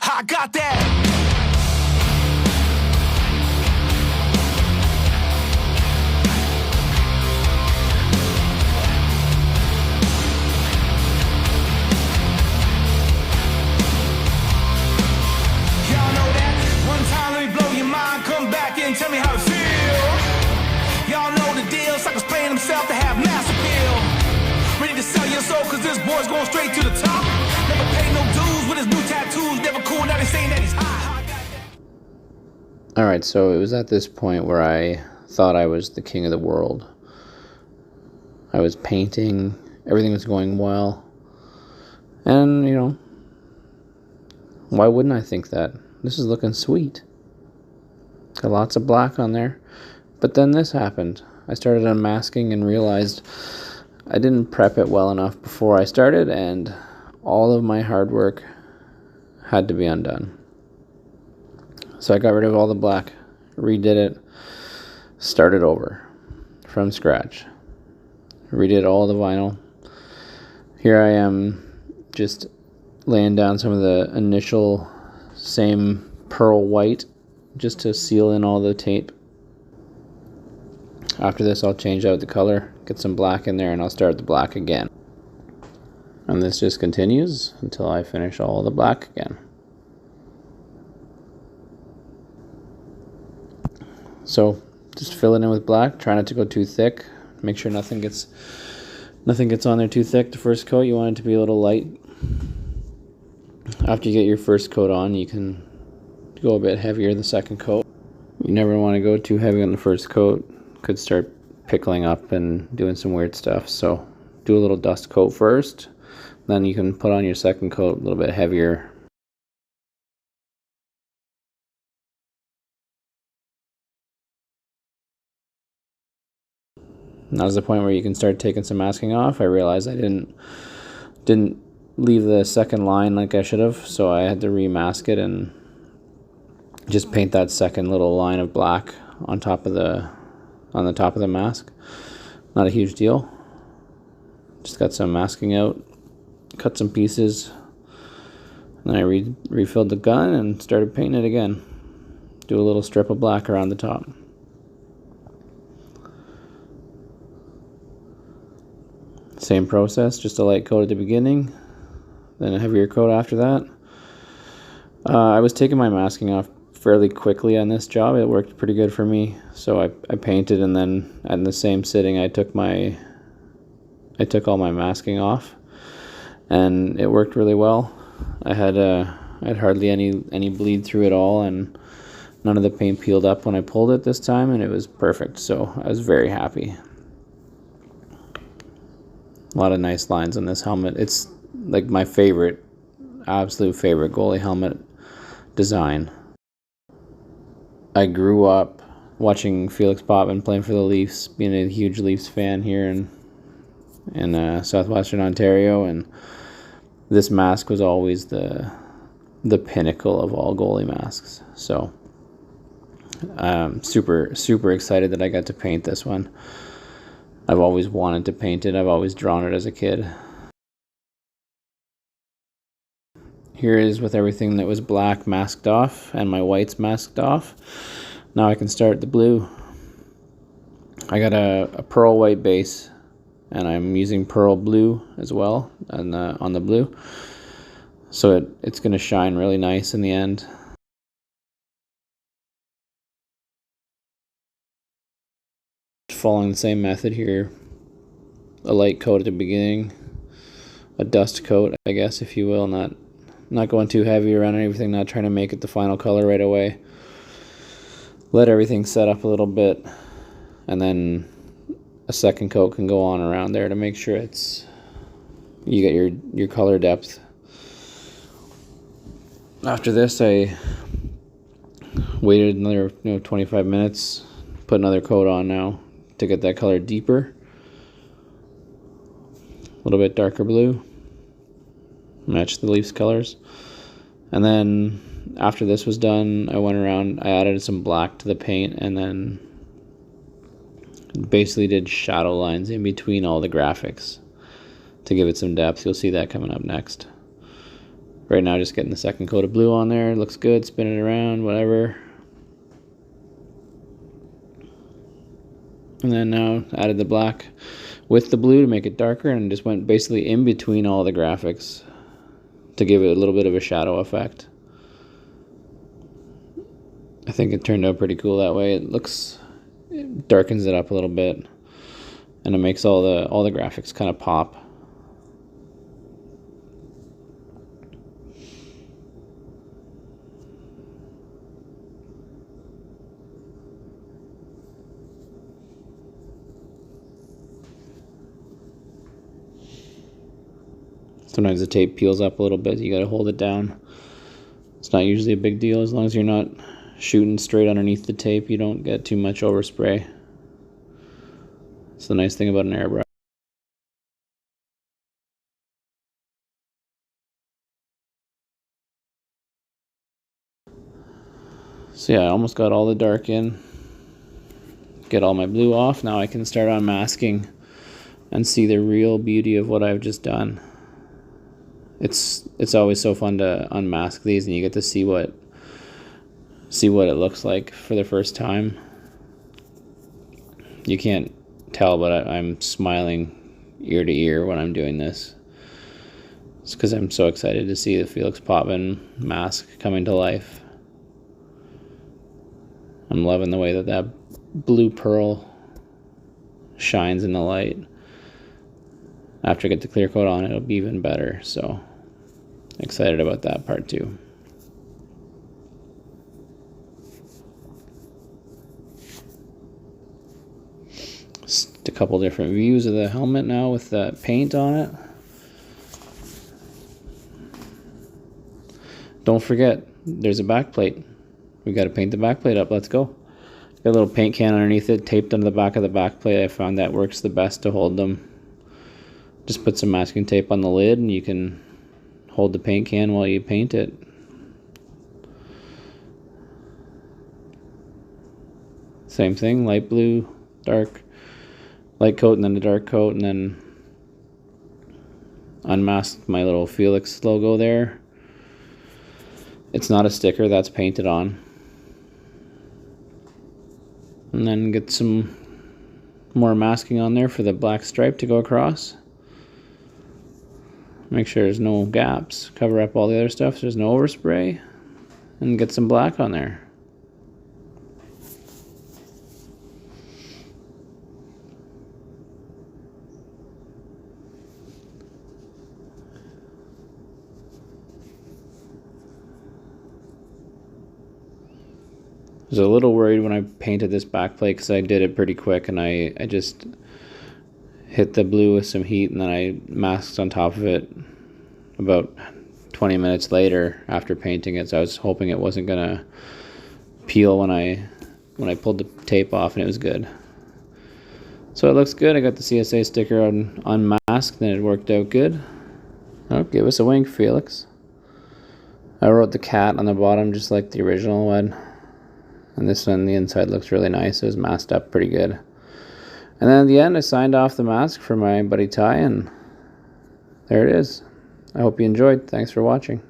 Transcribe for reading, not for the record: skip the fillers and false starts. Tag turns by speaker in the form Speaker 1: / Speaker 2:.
Speaker 1: I got that. Y'all know that. One time let me blow your mind. Come back and tell me how to feel. Y'all know the deal. Suckers playing himself to have mass appeal. Ready to sell your soul cause this boy's going straight to the top. Never paid no dues with his new tattoos. Never cool, now they saying that he's high.
Speaker 2: Alright, so it was at this point where I thought I was the king of the world. I was painting, everything was going well. And, you know, why wouldn't I think that? This is looking sweet. Got lots of black on there. But then this happened. I started unmasking and realized I didn't prep it well enough before I started, and all of my hard work had to be undone. So I got rid of all the black, redid it, started over from scratch, redid all the vinyl. Here I am just laying down some of the initial same pearl white just to seal in all the tape. After this I'll change out the color, get some black in there, and I'll start the black again. And this just continues until I finish all the black again. So just fill it in with black, try not to go too thick. Make sure nothing gets on there too thick the first coat. You want it to be a little light. After you get your first coat on, you can go a bit heavier the second coat. You never want to go too heavy on the first coat. Could start pickling up and doing some weird stuff. So do a little dust coat first, then you can put on your second coat a little bit heavier. Now's the point where you can start taking some masking off. I realized I didn't leave the second line like I should have, so I had to remask it and just paint that second little line of black on top of the mask. Not a huge deal. Just got some masking out, cut some pieces, and then I refilled the gun and started painting it again. Do a little strip of black around the top. Same process, just a light coat at the beginning, then a heavier coat after that. I was taking my masking off fairly quickly on this job. It worked pretty good for me. So I painted, and then in the same sitting I took all my masking off, and it worked really well. I had hardly any bleed through at all, and none of the paint peeled up when I pulled it this time, and it was perfect. So I was very happy. A lot of nice lines on this helmet. It's like my favorite, absolute favorite goalie helmet design. I grew up watching Felix Potvin playing for the Leafs, being a huge Leafs fan here in southwestern Ontario, and this mask was always the pinnacle of all goalie masks. So I'm super excited that I got to paint this one. I've always wanted to paint it. I've always drawn it as a kid. Here it is with everything that was black masked off and my whites masked off. Now I can start the blue. I got a pearl white base, and I'm using pearl blue as well on the blue. So it's going to shine really nice in the end. Following the same method here. A light coat at the beginning, a dust coat, I guess, if you will, not going too heavy around everything, not trying to make it the final color right away. Let everything set up a little bit, and then a second coat can go on around there to make sure you get your color depth. After this, I waited another 25 minutes, put another coat on now to get that color deeper. A little bit darker blue, match the Leafs colors. And then after this was done, I went around, I added some black to the paint, and then basically did shadow lines in between all the graphics to give it some depth. You'll see that coming up next. Right now, just getting the second coat of blue on there. Looks good. Spin it around, whatever. And then now added the black with the blue to make it darker, and just went basically in between all the graphics to give it a little bit of a shadow effect. I think it turned out pretty cool that way. It darkens it up a little bit, and it makes all the graphics kind of pop. Sometimes the tape peels up a little bit. You got to hold it down. It's not usually a big deal as long as you're not shooting straight underneath the tape. You don't get too much overspray. It's the nice thing about an airbrush. So yeah, I almost got all the dark in. Get all my blue off. Now I can start unmasking and see the real beauty of what I've just done. It's always so fun to unmask these, and you get to see what it looks like for the first time. You can't tell, but I'm smiling ear to ear when I'm doing this. It's because I'm so excited to see the Felix Potvin mask coming to life. I'm loving the way that blue pearl shines in the light. After I get the clear coat on, it'll be even better. So excited about that part too. Just a couple different views of the helmet now with that paint on it. Don't forget, there's a back plate. We got to paint the back plate up. Let's go. Got a little paint can underneath it, taped onto the back of the back plate. I found that works the best to hold them. Just put some masking tape on the lid, and you can hold the paint can while you paint it. Same thing, light blue, dark, light coat, and then the dark coat, and then unmask my little Felix logo there. It's not a sticker, that's painted on. And then get some more masking on there for the black stripe to go across. Make sure there's no gaps. Cover up all the other stuff so there's no overspray. And get some black on there. I was a little worried when I painted this backplate because I did it pretty quick, and I just hit the blue with some heat, and then I masked on top of it about 20 minutes later after painting it. So I was hoping it wasn't gonna peel when I pulled the tape off, and it was good. So it looks good. I got the CSA sticker unmasked, and it worked out good. Oh, give us a wink, Felix. I wrote the cat on the bottom just like the original one. And this one, the inside looks really nice. It was masked up pretty good. And then at the end, I signed off the mask for my buddy Ty, and there it is. I hope you enjoyed. Thanks for watching.